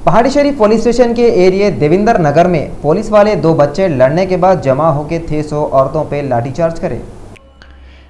पहाड़ी शरीफ police station के area Devinder नगर में पुलिस वाले दो बच्चे लड़ने के बाद जमा होकर थे 100 औरतों पर लाठीचार्ज करे।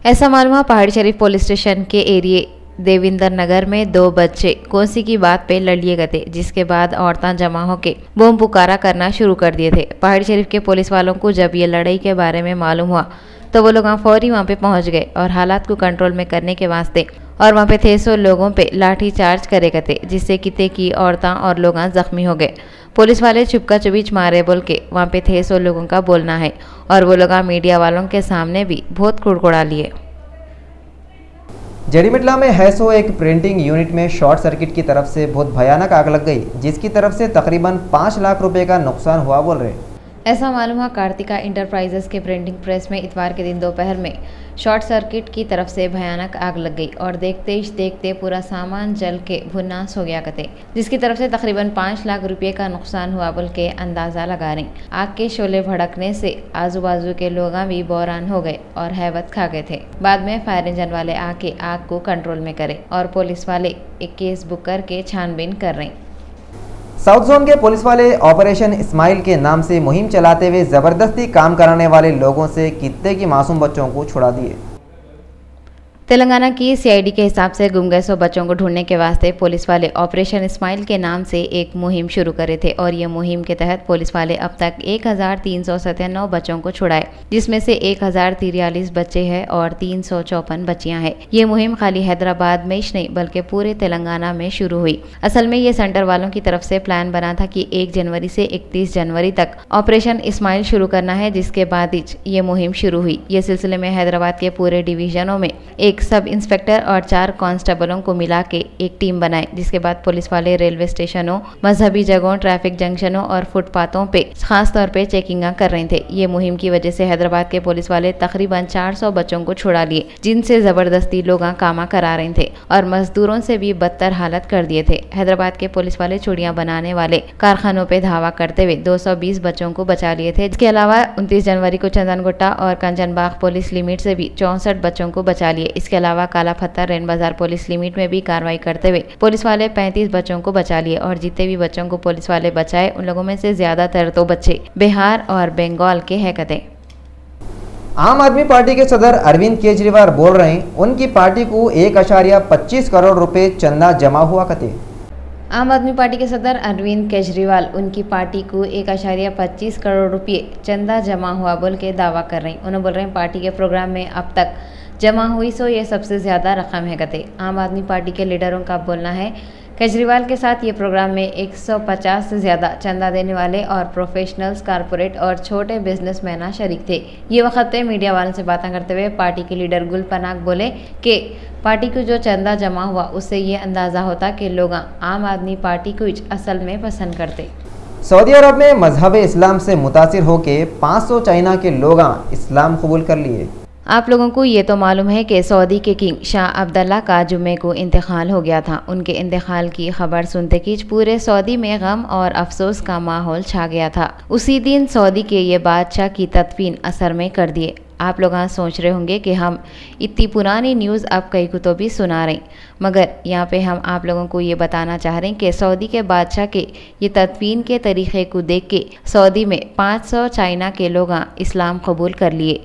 ऐसा मालूम है पहाड़ी शरीफ पुलिस स्टेशन के एरिया देविंदर नगर में दो बच्चे कोसी की बात पे लड़ लिए गए थे, जिसके बाद औरतें जमा होकर बूम पुकारा करना शुरू कर दिए थे। पहाड़ी शरीफ के पुलिस वालों को जब ये लड़ाई के बारे में मालूम हुआ तो वो लोग फौरी वहाँ पे पहुँच गए और हालात को कंट्रोल में करने के वास्ते और वहाँ पे थे 100 लोगों पे लाठी चार्ज करे गए थे, जिससे कितने की औरतें और लोग जख्मी हो गए। पुलिस वाले छुपका चुबीच मारे बोल के वहाँ पे थे 100 लोगों का बोलना है और वो लोग मीडिया वालों के सामने भी बहुत कुड़कुड़ा लिए। जड़ीमिटला में हैसो एक प्रिंटिंग यूनिट में शॉर्ट सर्किट की तरफ से बहुत भयानक आग लग गई, जिसकी तरफ से तकरीबन 5 लाख रुपए का नुकसान हुआ बोल रहे। ऐसा मालूम हुआ कार्तिका इंटरप्राइजेस के प्रिंटिंग प्रेस में इतवार के दिन दोपहर में शॉर्ट सर्किट की तरफ से भयानक आग लग गई और देखते ही देखते पूरा सामान जल के भुन्नास हो गया कते, जिसकी तरफ से तकरीबन 5 लाख रुपए का नुकसान हुआ बोल के अंदाज़ा लगा रही। आग के शोले भड़कने से आजू बाजू के लोग भी बौरान हो गए और हैबत खा गए थे। बाद में फायर इंजन वाले आके आग को कंट्रोल में करे और पुलिस वाले एक केस बुक करके छानबीन कर रहे। साउथ जोन के पुलिस वाले ऑपरेशन इस्माइल के नाम से मुहिम चलाते हुए जबरदस्ती काम कराने वाले लोगों से कितने की मासूम बच्चों को छुड़ा दिए। तेलंगाना की सीआईडी के हिसाब से गुम गए 100 बच्चों को ढूंढने के वास्ते पुलिस वाले ऑपरेशन इस्माइल के नाम से एक मुहिम शुरू करे थे और ये मुहिम के तहत पुलिस वाले अब तक 1397 बच्चों को छुड़ाए, जिसमें से 1043 बच्चे हैं और 354 बच्चियां हैं। ये मुहिम खाली हैदराबाद में ही नहीं बल्कि पूरे तेलंगाना में शुरू हुई। असल में ये सेंटर वालों की तरफ से प्लान बना था कि 1 जनवरी से 31 जनवरी तक ऑपरेशन इस्माइल शुरू करना है, जिसके बाद ये मुहिम शुरू हुई। ये सिलसिले में हैदराबाद के पूरे डिवीजनों में एक सब इंस्पेक्टर और 4 कांस्टेबलों को मिला के एक टीम बनाई, जिसके बाद पुलिस वाले रेलवे स्टेशनों, मजहबी जगहों, ट्रैफिक जंक्शनों और फुटपाथों पे खास तौर पे चेकिंग कर रहे थे। ये मुहिम की वजह से हैदराबाद के पुलिस वाले तकरीबन 400 बच्चों को छुड़ा लिए, जिनसे जबरदस्ती लोग कामा करा रहे थे और मजदूरों से भी बदतर हालत कर दिए थे। हैदराबाद के पुलिस वाले चूड़ियां बनाने वाले कारखानों पे धावा करते हुए 220 बच्चों को बचा लिए थे। इसके अलावा 29 जनवरी को चंदनगुट्टा और कंचनबाग पुलिस लिमिट से भी 64 बच्चों को बचा लिए। इसके अलावा काला पत्थर रेन बाजार पुलिस लिमिट में भी कार्रवाई करते हुए पुलिस वाले 35 बच्चों को बचा लिए और जितने भी बच्चों को पुलिस वाले बचाए उन लोगों में से ज्यादातर तो बच्चे बिहार और बंगाल के हैं कते। आम आदमी पार्टी के सदर अरविंद केजरीवाल बोल रहे हैं उनकी पार्टी को 1.25 करोड़ रुपए चंदा जमा हुआ कते। आम आदमी पार्टी के सदर अरविंद केजरीवाल उनकी पार्टी को 1.25 करोड़ रुपये चंदा जमा हुआ बोल के दावा कर रहे हैं। उन्होंने बोल रहे हैं पार्टी के प्रोग्राम में अब तक जमा हुई सो ये सबसे ज़्यादा रकम है कते। आम आदमी पार्टी के लीडरों का बोलना है केजरीवाल के साथ ये प्रोग्राम में 150 से ज़्यादा चंदा देने वाले और प्रोफेशनल्स, कारपोरेट और छोटे बिजनेसमैन शरीक थे। ये वक्त पे मीडिया वालों से बातें करते हुए पार्टी के लीडर गुल पनाग बोले कि पार्टी को जो चंदा जमा हुआ उससे ये अंदाज़ा होता कि लोग आम आदमी पार्टी को असल में पसंद करते। सऊदी अरब में मजहब इस्लाम से मुतासिर होकर 500 चाइना के लोग इस्लाम कबूल कर लिए। आप लोगों को ये तो मालूम है कि सऊदी के किंग शाह अब्दुल्ला का जुम्मे को इंतकाल हो गया था। उनके इंतकाल की खबर सुनते ही पूरे सऊदी में गम और अफसोस का माहौल छा गया था। उसी दिन सऊदी के ये बादशाह की तदफीन असर में कर दिए। आप लोग सोच रहे होंगे कि हम इतनी पुरानी न्यूज़ अब कई को तो भी सुना रहे, मगर यहाँ पे हम आप लोगों को ये बताना चाह रहे हैं कि सऊदी के बादशाह के ये तदफीन के तरीक़े को देख के सऊदी में 500 चाइना के लोग इस्लाम कबूल कर लिए।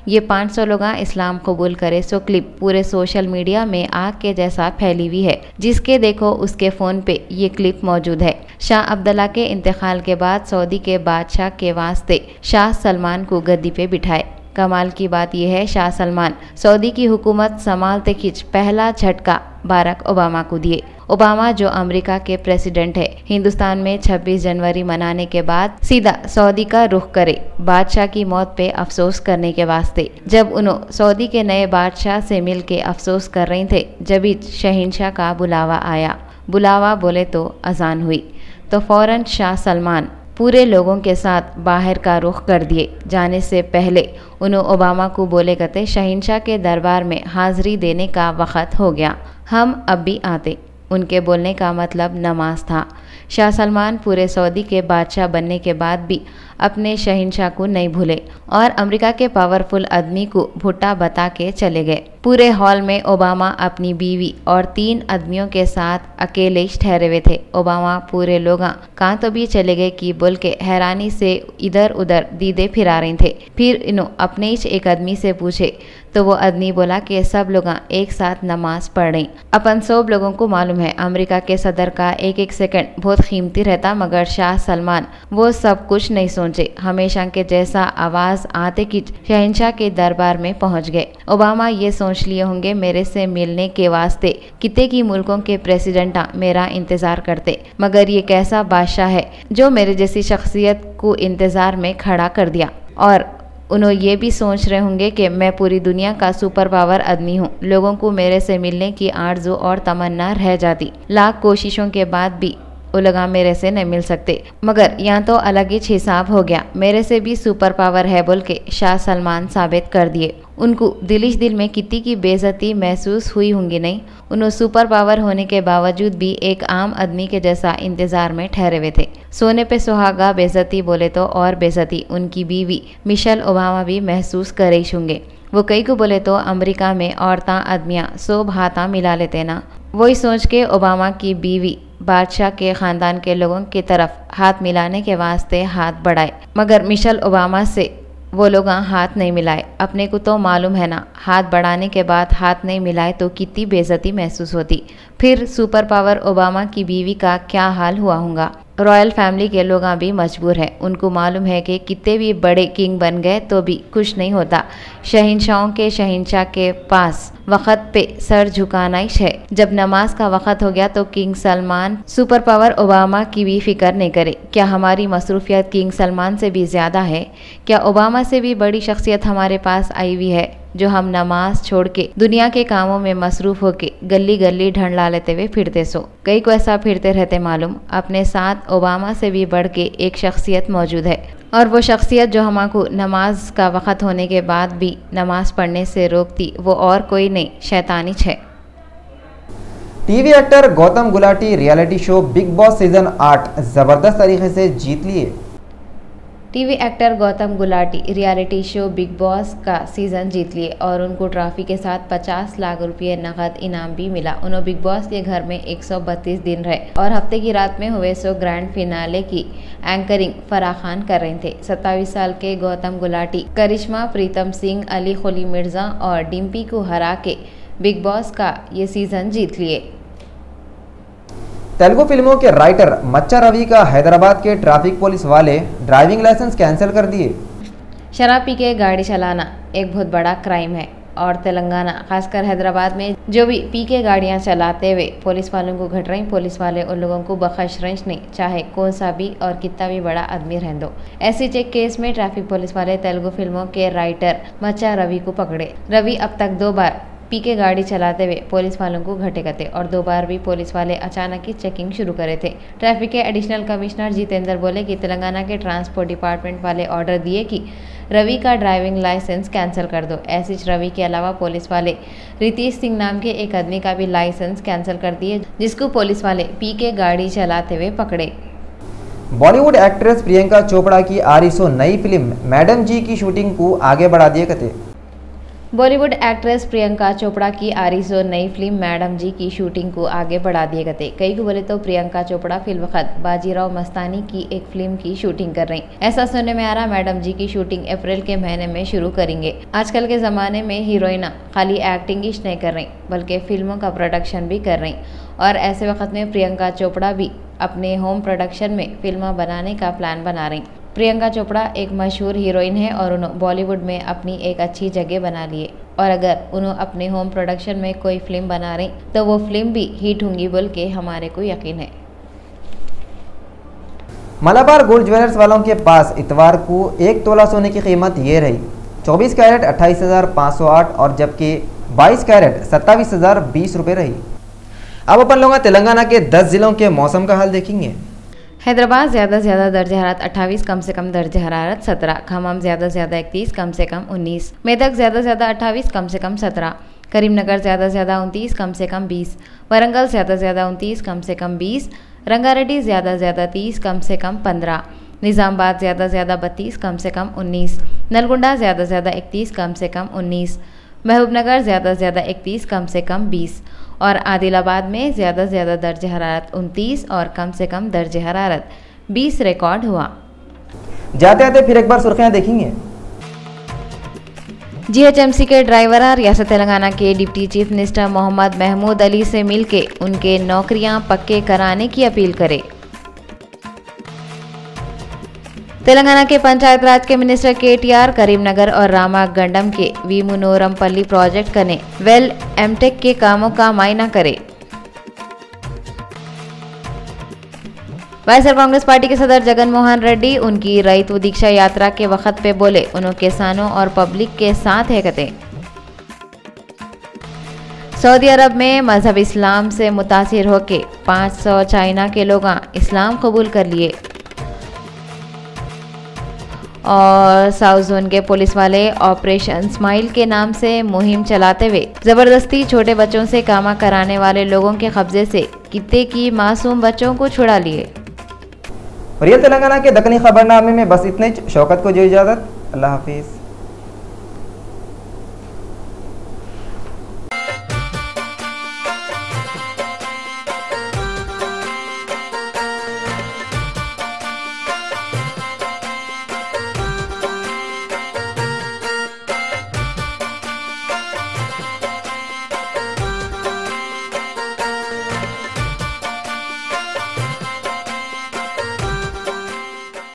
ये 500 लोग इस्लाम कबूल करे सो क्लिप पूरे सोशल मीडिया में आग के जैसा फैली हुई है, जिसके देखो उसके फ़ोन पे ये क्लिप मौजूद है। शाह अब्दुल्ला के इंतकाल के बाद सऊदी के बादशाह के वास्ते शाह सलमान को गद्दी पे बिठाए। कमाल की बात यह है शाह सलमान सऊदी की हुकूमत संभालते खिंच पहला झटका बाराक ओबामा को दिए। ओबामा जो अमेरिका के प्रेसिडेंट है, हिंदुस्तान में 26 जनवरी मनाने के बाद सीधा सऊदी का रुख करे बादशाह की मौत पे अफसोस करने के वास्ते। जब उन्होंने सऊदी के नए बादशाह से मिल के अफसोस कर रहे थे, जब शहंशाह का बुलावा आया। बुलावा बोले तो अजान हुई तो फौरन शाह सलमान पूरे लोगों के साथ बाहर का रुख कर दिए। जाने से पहले उन्होंने ओबामा को बोले कहते शहंशाह के दरबार में हाजिरी देने का वक्त हो गया, हम अब भी आते। उनके बोलने का मतलब नमाज था। शाह सलमान पूरे सऊदी के बादशाह बनने के बाद भी अपने शहंशाह को नहीं भूले और अमेरिका के पावरफुल आदमी को भुट्टा बता के चले गए। पूरे हॉल में ओबामा अपनी बीवी और 3 आदमियों के साथ अकेले ही ठहरे हुए थे। ओबामा पूरे लोग कहाँ तो भी चले गए कि बोल के हैरानी से इधर उधर दीदे फिरा रहे थे। फिर इन्हों अपने ही एक आदमी से पूछे तो वो आदमी बोला कि सब लोग एक साथ नमाज पढ़ रहे। अपन सब लोगों को मालूम है अमेरिका के सदर का एक एक सेकंड बहुत कीमती रहता, मगर शाह सलमान वो सब कुछ नहीं सोचे। हमेशा के जैसा आवाज आते कि शहंशाह के दरबार में पहुंच गए। ओबामा ये सोच लिए होंगे मेरे से मिलने के वास्ते कितने की मुल्कों के प्रेसिडेंट मेरा इंतजार करते, मगर ये कैसा बादशाह है जो मेरे जैसी शख्सियत को इंतजार में खड़ा कर दिया। और उन्होंने ये भी सोच रहे होंगे कि मैं पूरी दुनिया का सुपर पावर आदमी हूँ। लोगों को मेरे से मिलने की आरज़ू और तमन्ना रह जाती। लाख कोशिशों के बाद भी वो लोग मेरे से नहीं मिल सकते, मगर यहाँ तो अलग ही हिसाब हो गया। मेरे से भी सुपर पावर है बोल के शाह सलमान साबित कर दिए। उनको दिलिश दिल में कितनी की बेइज्जती महसूस हुई होंगी नहीं। उन्होंने सुपर पावर होने के बावजूद भी एक आम आदमी के जैसा इंतजार में ठहरे हुए थे। सोने पे सुहागा बेइज्जती बोले तो और बेइज्जती उनकी बीवी मिशेल ओबामा भी महसूस कर रही होंगे। वो कई को बोले तो अमेरिका में औरतां आदमियां सब हाथा मिला लेते ना। वही सोच के ओबामा की बीवी बादशाह के खानदान के लोगों की तरफ हाथ मिलाने के वास्ते हाथ बढ़ाए, मगर मिशेल ओबामा से वो लोग हाथ नहीं मिलाए। अपने को तो मालूम है ना, हाथ बढ़ाने के बाद हाथ नहीं मिलाए तो कितनी बेइज्जती महसूस होती। फिर सुपर पावर ओबामा की बीवी का क्या हाल हुआ होगा। रॉयल फैमिली के लोग भी मजबूर हैं। उनको मालूम है कि कितने भी बड़े किंग बन गए तो भी कुछ नहीं होता। शहंशाहों के शहंशाह के पास वक़्त पे सर झुकाना ही है। जब नमाज का वक़्त हो गया तो king Salman super power Obama की भी फिक्र नहीं करे। क्या हमारी मसरूफियत किंग सलमान से भी ज़्यादा है? क्या ओबामा से भी बड़ी शख्सियत हमारे पास आई हुई है जो हम नमाज छोड़ के दुनिया के कामों में मसरूफ होके गली गली ढंढला लेते हुए फिरते सो। कई को ऐसा फिरते रहते मालूम। अपने साथ ओबामा से भी बढ़ के एक शख्सियत मौजूद है, और वो शख्सियत जो हमको नमाज का वक़्त होने के बाद भी नमाज पढ़ने से रोकती वो और कोई नहीं, शैतानी है। TV actor Gautam Gulati reality show big boss season 8 जबरदस्त तरीके से जीत लिए। TV actor Gautam Gulati reality show big boss का सीज़न जीत लिए और उनको ट्रॉफी के साथ 50 लाख रुपये नकद इनाम भी मिला। उन्होंने बिग बॉस के घर में 132 दिन रहे और हफ्ते की रात में हुए सो ग्रैंड फिनाले की एंकरिंग फराह खान कर रहे थे। 27 साल के गौतम गुलाटी करिश्मा, प्रीतम सिंह, अली खोली मिर्जा और डिम्पी को हरा के बिग बॉस का ये सीज़न जीत लिए। तेलुगु फिल्मों के राइटर मच्चा रवि का हैदराबाद के ट्रैफिक पुलिस वाले ड्राइविंग लाइसेंस कैंसिल कर दिए। शराब पी के गाड़ी चलाना एक बहुत बड़ा क्राइम है और तेलंगाना खासकर हैदराबाद में जो भी पी के गाड़ियाँ चलाते हुए पुलिस वालों को घट रही, पुलिस वाले उन लोगों को बख्शरंश नहीं, चाहे कौन सा भी और कितना भी बड़ा आदमी रहने दो। ऐसे चेक केस में ट्रैफिक पुलिस वाले तेलुगु फिल्मों के राइटर मच्चा रवि को पकड़े। रवि अब तक 2 बार पी के गाड़ी चलाते हुए पुलिस वालों को घटे करते और 2 बार भी पुलिस वाले अचानक ही चेकिंग शुरू करे थे। ट्रैफिक के एडिशनल कमिश्नर जितेंद्र बोले कि तेलंगाना के ट्रांसपोर्ट डिपार्टमेंट वाले ऑर्डर दिए कि रवि का ड्राइविंग लाइसेंस कैंसिल कर दो। ऐसे रवि के अलावा पुलिस वाले रितेश सिंह नाम के एक आदमी का भी लाइसेंस कैंसिल कर दिए, जिसको पुलिस वाले पी के गाड़ी चलाते हुए पकड़े। बॉलीवुड एक्ट्रेस प्रियंका चोपड़ा की आरिसो नई फिल्म मैडम जी की शूटिंग को आगे बढ़ा दिए गए। बॉलीवुड एक्ट्रेस प्रियंका चोपड़ा की आरिसो नई फिल्म मैडम जी की शूटिंग को आगे बढ़ा दिए गए। कई को बोले तो प्रियंका चोपड़ा फिल्म वक्त बाजीराव मस्तानी की एक फिल्म की शूटिंग कर रही। ऐसा सुनने में आ रहा मैडम जी की शूटिंग अप्रैल के महीने में शुरू करेंगे। आजकल के ज़माने में हीरोइना खाली एक्टिंग ही नहीं कर रही बल्कि फिल्मों का प्रोडक्शन भी कर रही, और ऐसे वक्त में प्रियंका चोपड़ा भी अपने होम प्रोडक्शन में फिल्म बनाने का प्लान बना रही। प्रियंका चोपड़ा एक मशहूर हीरोइन है और उन्होंने बॉलीवुड में अपनी एक अच्छी जगह बना लिए, और अगर उन्होंने अपने होम प्रोडक्शन में कोई फिल्म बना रही तो वो फिल्म भी हिट होंगी बोल के हमारे को यकीन है। मलाबार गोल्ड ज्वेलर्स वालों के पास इतवार को 1 तोला सोने की कीमत ये रही 24 कैरेट 28,508 और जबकि 22 कैरेट 27,020 रुपये रही। अब अपन लोग तेलंगाना के 10 जिलों के मौसम का हाल देखेंगे। हैदराबाद ज़्यादा से ज़्यादा दर्ज हरारत 28, कम से कम दर्ज हरारत 17, खम्मम ज़्यादा से ज़्यादा 31, कम से कम 19, मेदक ज़्यादा से ज़्यादा 28, कम से कम 17, करीमनगर ज़्यादा से ज़्यादा 29, कम से कम 20, वरंगल ज़्यादा से ज़्यादा 29, कम से कम 20, रंगारेड्डी ज़्यादा से ज़्यादा 30, कम से कम 15, निज़ामाबाद ज़्यादा से ज़्यादा 32, कम से कम 19, नलगुंडा ज़्यादा से ज़्यादा 31, कम से कम 19, महबूबनगर ज़्यादा से ज़्यादा 31, कम से कम 20 और आदिलाबाद में ज़्यादा से ज़्यादा दर्ज हरारत 29 और कम से कम दर्ज हरारत 20 रिकॉर्ड हुआ। जाते आते फिर एक बार सुर्खियां देखेंगे। जीएचएमसी के ड्राइवरा रियासत तेलंगाना के deputy chief minister Mohammad Mahmood Ali से मिलकर उनके नौकरियां पक्के कराने की अपील करे। तेलंगाना के पंचायत राज के मिनिस्टर केटीआर करीमनगर और रामागंडम के वीमुनोरमपल्ली प्रोजेक्ट कने वेल एमटेक के कामों का मायना करे। वाईएसआर कांग्रेस पार्टी के सदर जगन मोहन रेड्डी उनकी रईतु दीक्षा यात्रा के वक्त पे बोले उन्होंने किसानों और पब्लिक के साथ है कहते। सऊदी अरब में मजहब इस्लाम से मुतासिर होके 500 चाइना के लोग इस्लाम कबूल कर लिए और साउथ जोन के पुलिस वाले ऑपरेशन स्माइल के नाम से मुहिम चलाते हुए जबरदस्ती छोटे बच्चों से कामा कराने वाले लोगों के कब्जे से कितने की मासूम बच्चों को छुड़ा लिए। और ये तेलंगाना के दक्कनी खबरनामे में बस इतने। शौकत को जो इजाज़त, अल्लाह हाफिज़।